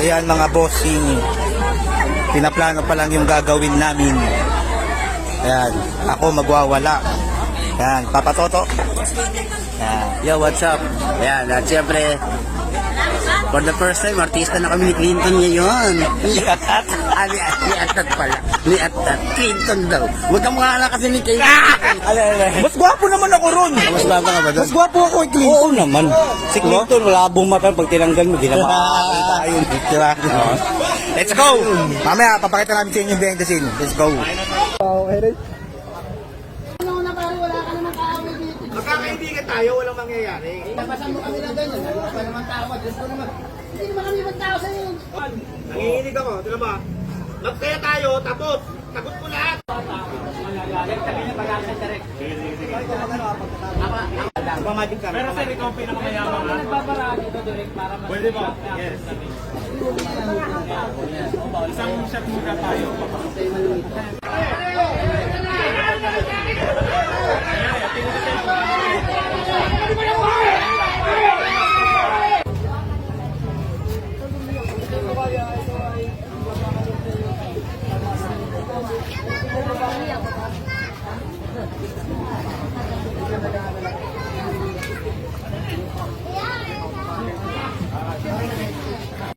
Ayan mga bossing. Pinaplano pa lang yung gagawin namin. Ayan, ako magwawala. Ayan, Papa Toto. Ayan, yo, what's up? Ayan, at syempre, for the first time, artista na kami ni Clinton ngayon. Liatat pala. Liatat. Clinton daw. Huwag kang mukha kasi ni Clinton. Mas gwapo naman ako ron. Mas baba ka ba doon? Mas gwapo ako kay Clinton. Oo naman. Si Clinton, wala abong mata. Pag tinanggal mo, di na makakakita yun. Diba? Let's go! Mamaya, papakita namin sa inyo yung behind the scene. Let's go! Magkakaibigan tayo, walang mangyayari. Napasan mo kami na ganyan. Wala pa naman tao. Diyos ko naman. Hindi naman kami ibang tao sa inyo. Nanginginig ako, tila ba? Magkaya tayo, tapos, tagot ko lahat. Mamatic kami. Pero sir, ikaw pinakamayabang na. Nagbabara dito direct para mas... Pwede ba? Yes. Isang shot muna tayo.